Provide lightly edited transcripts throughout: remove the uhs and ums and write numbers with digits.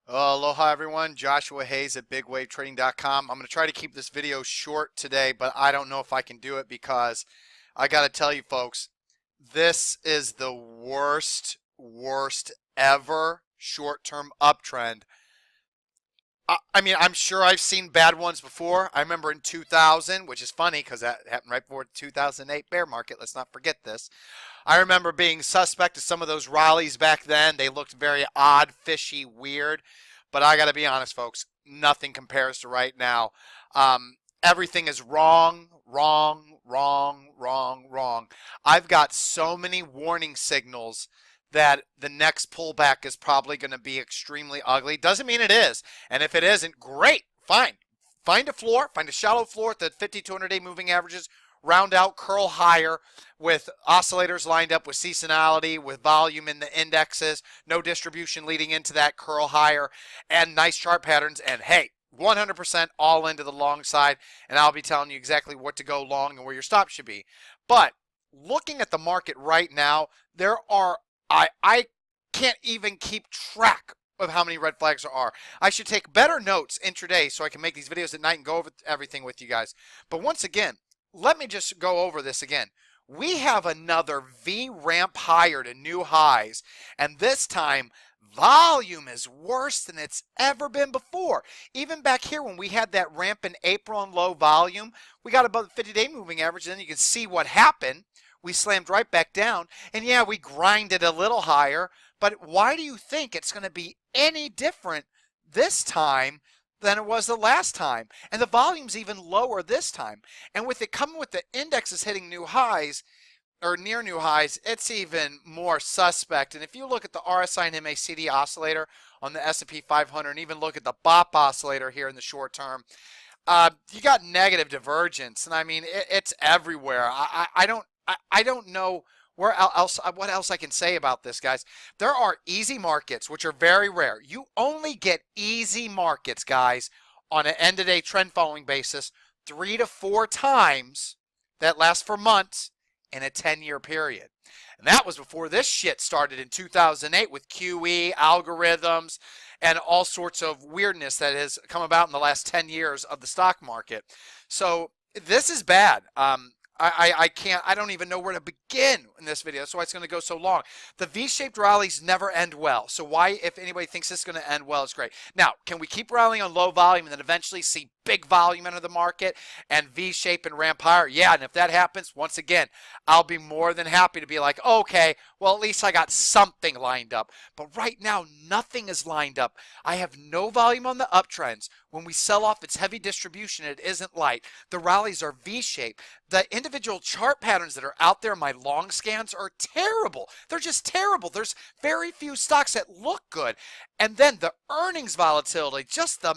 Aloha everyone, Joshua Hayes at BigWaveTrading.com. I'm going to try to keep this video short today, but I don't know if I can do it because I got to tell you folks, this is the worst ever short-term uptrend. I mean, I'm sure I've seen bad ones before. I remember in 2000, which is funny because that happened right before the 2008 bear market. Let's not forget this. I remember being suspect of some of those rallies back then. They looked very odd, fishy, weird. But I got to be honest, folks, nothing compares to right now. Everything is wrong, wrong, wrong, wrong, wrong. I've got so many warning signals that the next pullback is probably going to be extremely ugly. Doesn't mean it is. And if it isn't, great, fine. Find a floor, find a shallow floor at the 50, 200-day moving averages, round out, curl higher with oscillators lined up with seasonality, with volume in the indexes, no distribution leading into that, curl higher, and nice chart patterns. And hey, 100% all into the long side, and I'll be telling you exactly what to go long and where your stop should be. But looking at the market right now, there are I can't even keep track of how many red flags there are. I should take better notes intraday so I can make these videos at night and go over everything with you guys. But once again, let me just go over this again. We have another V ramp higher to new highs, and this time volume is worse than it's ever been before. Even back here when we had that ramp in April and low volume, we got above the 50-day moving average, and then you can see what happened. We slammed right back down, and yeah, we grinded a little higher, but why do you think it's going to be any different this time than it was the last time? And the volume's even lower this time. And with it coming with the indexes hitting new highs, or near new highs, it's even more suspect. And if you look at the RSI and MACD oscillator on the S&P 500, and even look at the BOP oscillator here in the short term, you got negative divergence. And I mean, it's everywhere. I don't know what else I can say about this, guys. There are easy markets, which are very rare. You only get easy markets, guys, on an end-of-day trend following basis 3 to 4 times that last for months in a 10-year period. And that was before this shit started in 2008 with QE, algorithms, and all sorts of weirdness that has come about in the last 10 years of the stock market. So this is bad. I don't even know where to begin in this video. That's why it's going to go so long. The V-shaped rallies never end well. So why, if anybody thinks this is going to end well, it's great. Now, can we keep rallying on low volume and then eventually see big volume enter the market and V-shape and ramp higher? Yeah, and if that happens, once again, I'll be more than happy to be like, okay, well, at least I got something lined up. But right now, nothing is lined up. I have no volume on the uptrends. When we sell off its heavy distribution, it isn't light. The rallies are V-shaped. The individual chart patterns that are out there in my long scans are terrible. They're just terrible. There's very few stocks that look good. And then the earnings volatility, just the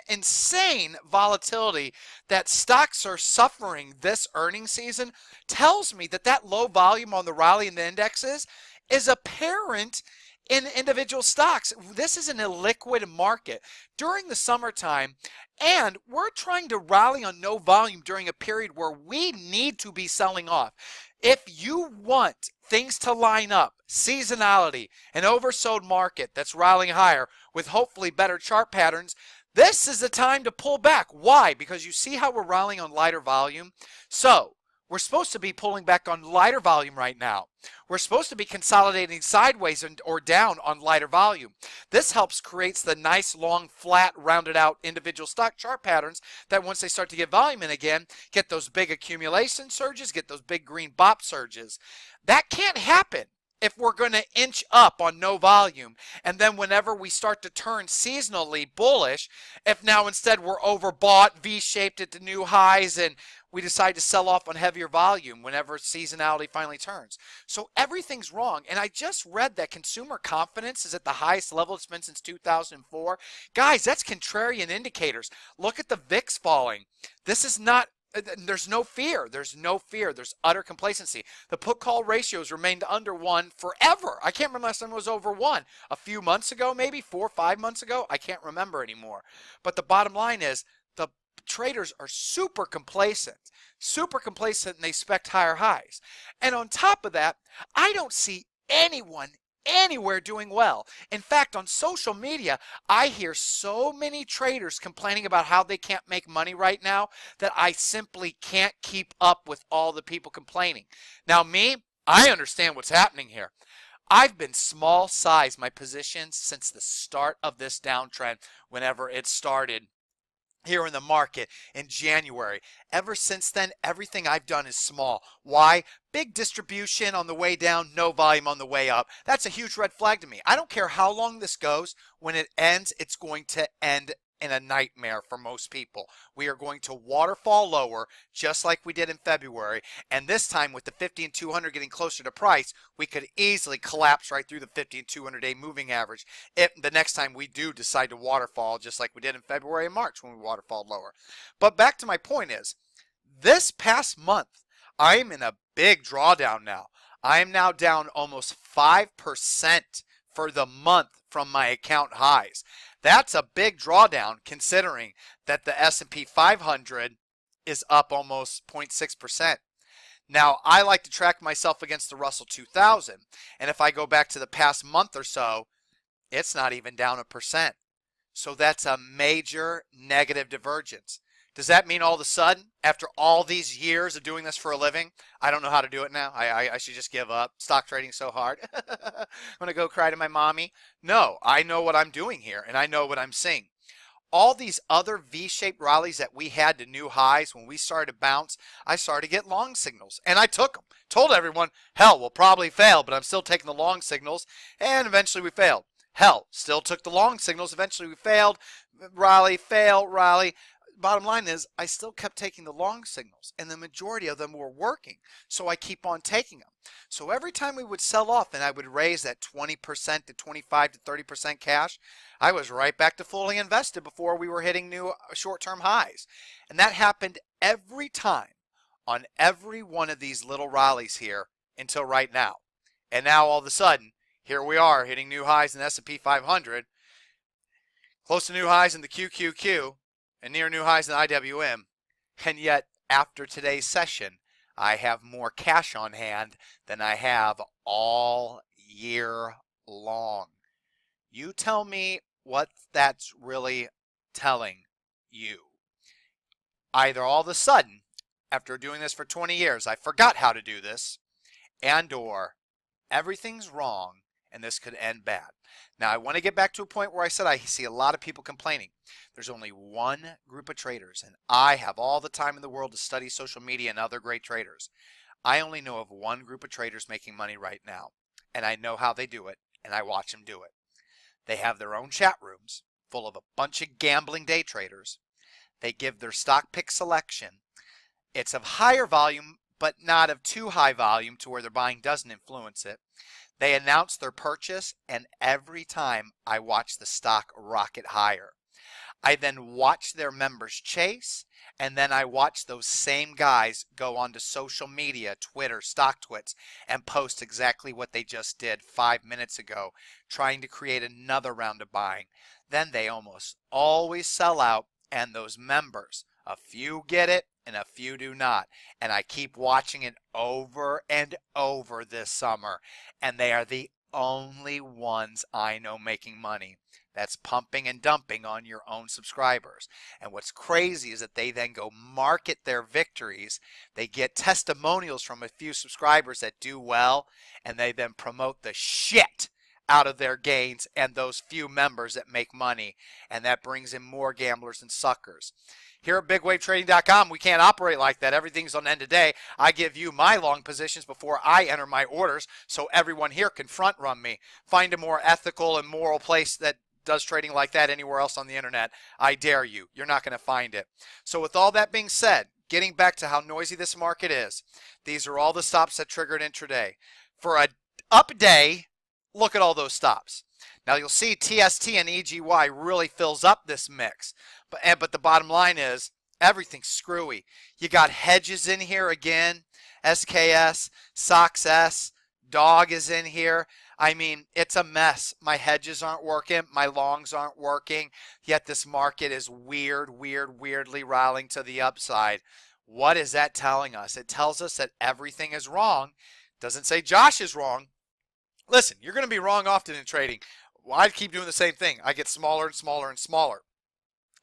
insane volatility that stocks are suffering this earnings season tells me that that low volume on the rally and the indexes is apparent in individual stocks. This is an illiquid market during the summertime, and we're trying to rally on no volume during a period where we need to be selling off. If you want things to line up, seasonality, an oversold market that's rallying higher with hopefully better chart patterns, this is the time to pull back. Why? Because you see how we're rallying on lighter volume? So we're supposed to be pulling back on lighter volume right now. We're supposed to be consolidating sideways or down on lighter volume. This helps creates the nice, long, flat, rounded out individual stock chart patterns that once they start to get volume in again, get those big accumulation surges, get those big green BOP surges. That can't happen if we're going to inch up on no volume. And then whenever we start to turn seasonally bullish, if now instead we're overbought, V-shaped at the new highs, and we decide to sell off on heavier volume whenever seasonality finally turns. So everything's wrong. And I just read that consumer confidence is at the highest level it's been since 2004. Guys, that's contrarian indicators. Look at the VIX falling. This is not, there's no fear. There's no fear. There's utter complacency. The put-call ratios remained under 1 forever. I can't remember last time it was over 1. A few months ago, maybe 4 or 5 months ago. I can't remember anymore. But the bottom line is the traders are super complacent, and they expect higher highs. And on top of that, I don't see anyone anywhere doing well. In fact, on social media, I hear so many traders complaining about how they can't make money right now that I simply can't keep up with all the people complaining. Now, me, I understand what's happening here. I've been small size my positions since the start of this downtrend, whenever it started here in the market in January. Ever since then, everything I've done is small. Why? Big distribution on the way down, no volume on the way up. That's a huge red flag to me. I don't care how long this goes. When it ends, it's going to end in a nightmare for most people. We are going to waterfall lower just like we did in February, and this time with the 50 and 200 getting closer to price, we could easily collapse right through the 50 and 200 day moving average if the next time we do decide to waterfall just like we did in February and March when we waterfalled lower. But back to my point is, this past month, I am in a big drawdown now. I am now down almost 5% for the month from my account highs. That's a big drawdown considering that the S&P 500 is up almost 0.6%. Now, I like to track myself against the Russell 2000, and if I go back to the past month or so, it's not even down 1%. So that's a major negative divergence. Does that mean all of a sudden, after all these years of doing this for a living, I don't know how to do it now? I should just give up. Stock trading so hard. I'm going to go cry to my mommy. No, I know what I'm doing here, and I know what I'm seeing. All these other V-shaped rallies that we had to new highs when we started to bounce, I started to get long signals, and I took them. Told everyone, hell, we'll probably fail, but I'm still taking the long signals, and eventually we failed. Hell, still took the long signals. Eventually we failed. Rally, fail, rally. Bottom line is, I still kept taking the long signals, and the majority of them were working, so I keep on taking them. So every time we would sell off and I would raise that 20% to 25 to 30% cash, I was right back to fully invested before we were hitting new short-term highs. And that happened every time on every one of these little rallies here until right now. And now all of a sudden, here we are hitting new highs in the S&P 500, close to new highs in the QQQ, and near new highs in IWM, and yet after today's session, I have more cash on hand than I have all year long. You tell me what that's really telling you. Either all of a sudden, after doing this for 20 years, I forgot how to do this, and or everything's wrong and this could end bad. Now, I want to get back to a point where I said I see a lot of people complaining. There's only one group of traders, and I have all the time in the world to study social media and other great traders. I only know of one group of traders making money right now, and I know how they do it, and I watch them do it. They have their own chat rooms full of a bunch of gambling day traders. They give their stock pick selection. It's of higher volume, but not of too high volume to where their buying doesn't influence it. They announce their purchase, and every time I watch the stock rocket higher. I then watch their members chase, and then I watch those same guys go onto social media, Twitter, StockTwits, and post exactly what they just did 5 minutes ago, trying to create another round of buying. Then they almost always sell out, and those members, a few get it and a few do not. And I keep watching it over and over this summer, and they are the only ones I know making money. That's pumping and dumping on your own subscribers. And what's crazy is that they then go market their victories. They get testimonials from a few subscribers that do well, and they then promote the shit out of their gains and those few members that make money. And that brings in more gamblers and suckers. Here at BigWaveTrading.com, we can't operate like that. Everything's on end of day. I give you my long positions before I enter my orders so everyone here can front run me. Find a more ethical and moral place that does trading like that anywhere else on the internet. I dare you. You're not going to find it. So with all that being said, getting back to how noisy this market is, these are all the stops that triggered intraday. For a up day, look at all those stops. Now you'll see TST and EGY really fills up this mix. But the bottom line is everything's screwy. You got hedges in here again, SKS, SOXS, Dog is in here. I mean, it's a mess. My hedges aren't working. My longs aren't working. Yet this market is weirdly rallying to the upside. What is that telling us? It tells us that everything is wrong. Doesn't say Josh is wrong. Listen, you're going to be wrong often in trading. Well, I keep doing the same thing. I get smaller and smaller and smaller.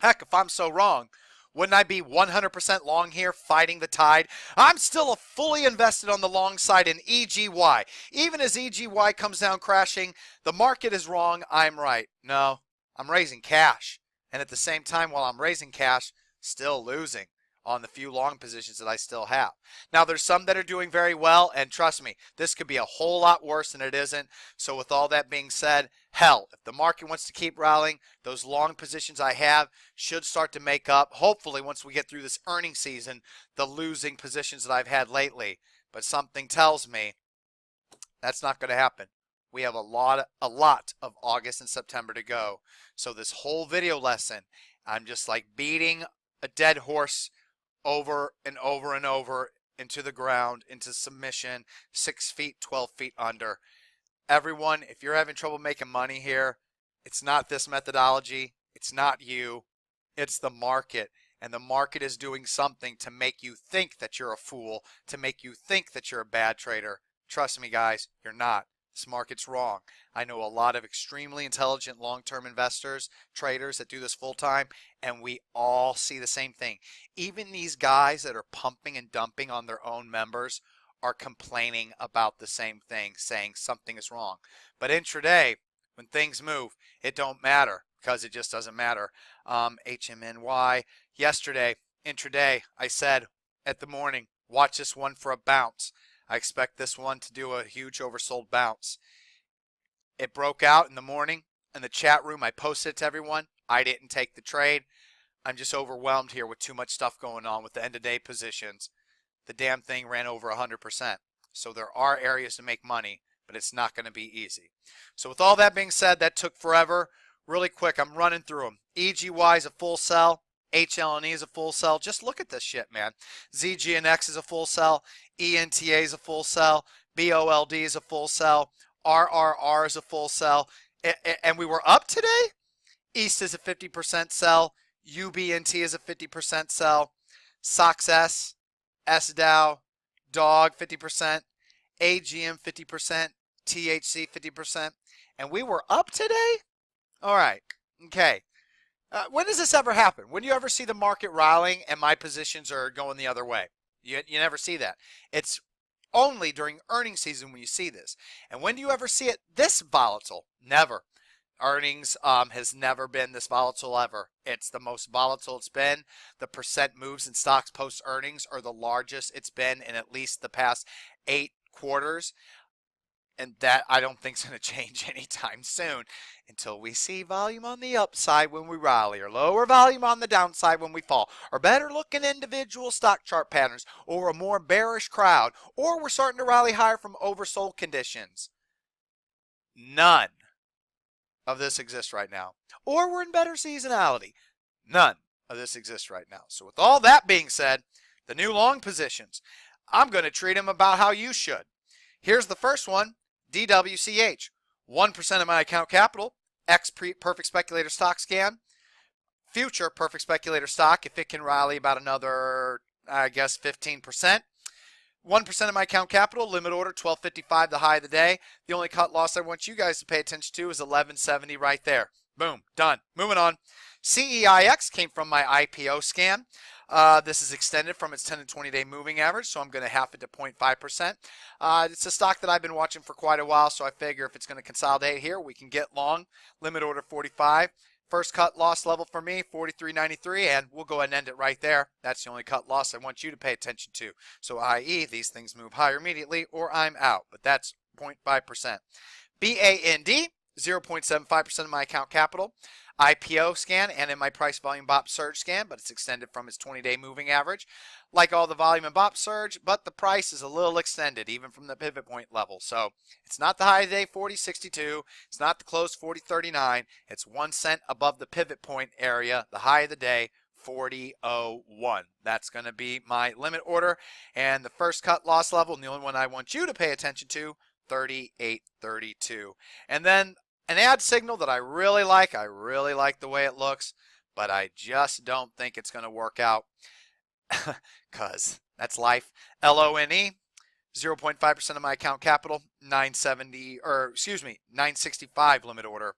Heck, if I'm so wrong, wouldn't I be 100% long here fighting the tide? I'm still fully invested on the long side in EGY. Even as EGY comes down crashing, the market is wrong, I'm right. No, I'm raising cash. And at the same time, while I'm raising cash, still losing on the few long positions that I still have. Now, there's some that are doing very well, and trust me, this could be a whole lot worse than it isn't. So with all that being said, hell, if the market wants to keep rallying, those long positions I have should start to make up, hopefully once we get through this earnings season, the losing positions that I've had lately. But something tells me that's not going to happen. We have a lot of August and September to go. So this whole video lesson, I'm just like beating a dead horse over and over and over into the ground, into submission, 6 feet, 12 feet under. Everyone, if you're having trouble making money here, it's not this methodology. It's not you. It's the market. And the market is doing something to make you think that you're a fool, to make you think that you're a bad trader. Trust me, guys, you're not. This market's wrong. I know a lot of extremely intelligent long-term investors, traders that do this full-time, and we all see the same thing. Even these guys that are pumping and dumping on their own members are complaining about the same thing, saying something is wrong. But intraday, when things move, it don't matter because it just doesn't matter. HMNY, yesterday, intraday, I said at the morning, watch this one for a bounce. I expect this one to do a huge oversold bounce. It broke out in the morning in the chat room. I posted it to everyone. I didn't take the trade. I'm just overwhelmed here with too much stuff going on with the end of day positions. The damn thing ran over 100%. So there are areas to make money, but it's not going to be easy. So with all that being said, that took forever. Really quick, I'm running through them. EGY is a full sell. HLNE is a full sell. Just look at this shit, man. ZGNX is a full sell. ENTA is a full sell. BOLD is a full sell. RRR is a full sell. And we were up today? East is a 50% sell. UBNT is a 50% sell. SOXS, SDOW, DOG 50%, AGM 50%, THC 50%. And we were up today? All right. Okay. When does this ever happen? When do you ever see the market rallying and my positions are going the other way? You never see that. It's only during earnings season when you see this. And when do you ever see it this volatile? Never. Earnings has never been this volatile ever. It's the most volatile it's been. The percent moves in stocks post earnings are the largest it's been in at least the past 8 quarters. And that I don't think is going to change anytime soon until we see volume on the upside when we rally, or lower volume on the downside when we fall, or better looking individual stock chart patterns, or a more bearish crowd, or we're starting to rally higher from oversold conditions. None of this exists right now. Or we're in better seasonality. None of this exists right now. So with all that being said, the new long positions, I'm going to treat them about how you should. Here's the first one. DWCH, 1% of my account capital, Perfect Speculator stock scan, future Perfect Speculator stock if it can rally about another, I guess, 15%. 1% of my account capital, limit order 1255, the high of the day. The only cut loss I want you guys to pay attention to is 1170 right there. Boom, done. Moving on. CEIX came from my IPO scan. This is extended from its 10 and 20 day moving average, so I'm going to half it to 0.5%. It's a stock that I've been watching for quite a while, so I figure if it's going to consolidate here, we can get long. Limit order 45. First cut loss level for me, 43.93, and we'll go ahead and end it right there. That's the only cut loss I want you to pay attention to. So i.e., these things move higher immediately or I'm out, but that's 0.5%. BAND, 0.75% of my account capital. IPO scan and in my price volume BOP surge scan, but it's extended from its 20-day moving average. Like all the volume and BOP surge, but the price is a little extended, even from the pivot point level. So it's not the high of the day, 40.62. It's not the close, 40.39. It's 1 cent above the pivot point area, the high of the day, 40.01. That's going to be my limit order. And the first cut loss level, and the only one I want you to pay attention to, 38.32. And then an ad signal that I really like the way it looks, but I just don't think it's going to work out because that's life. LONE, 0.5% of my account capital, 965 limit order.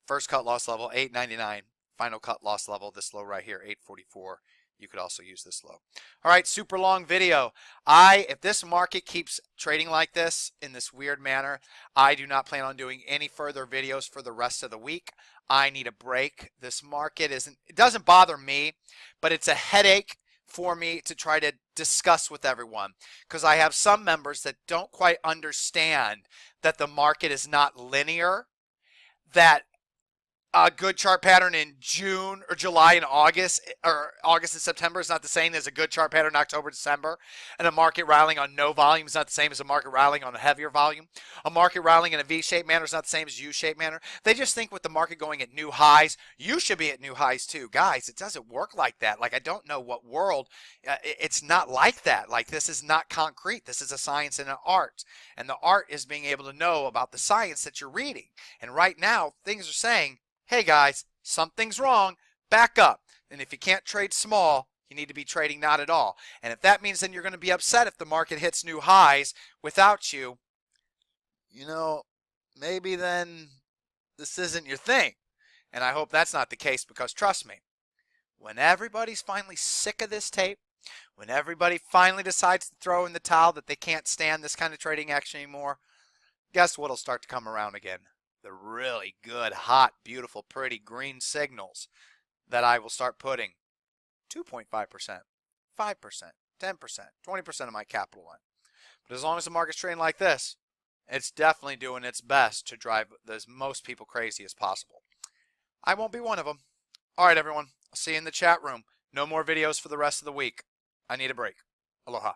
First cut loss level, 899. Final cut loss level, this low right here, 844. You could also use this low. All right, super long video. If this market keeps trading like this in this weird manner, I do not plan on doing any further videos for the rest of the week. I need a break. This market it doesn't bother me, but it's a headache for me to try to discuss with everyone, because I have some members that don't quite understand that the market is not linear, that a good chart pattern in June or July and August, or August and September, is not the same as a good chart pattern in October, December. And a market rallying on no volume is not the same as a market rallying on a heavier volume. A market rallying in a V-shaped manner is not the same as a U-shaped manner. They just think with the market going at new highs, you should be at new highs too. Guys, it doesn't work like that. Like, I don't know what world. It's not like that. Like, this is not concrete. This is a science and an art. And the art is being able to know about the science that you're reading. And right now, things are saying, hey guys, something's wrong, back up. And if you can't trade small, you need to be trading not at all. And if that means then you're going to be upset if the market hits new highs without you, maybe then this isn't your thing. And I hope that's not the case, because trust me, when everybody's finally sick of this tape, when everybody finally decides to throw in the towel that they can't stand this kind of trading action anymore, guess what'll start to come around again? The really good, hot, beautiful, pretty green signals that I will start putting 2.5%, 5%, 10%, 20% of my capital in. But as long as the market's trading like this, it's definitely doing its best to drive as most people crazy as possible. I won't be one of them. All right, everyone. I'll see you in the chat room. No more videos for the rest of the week. I need a break. Aloha.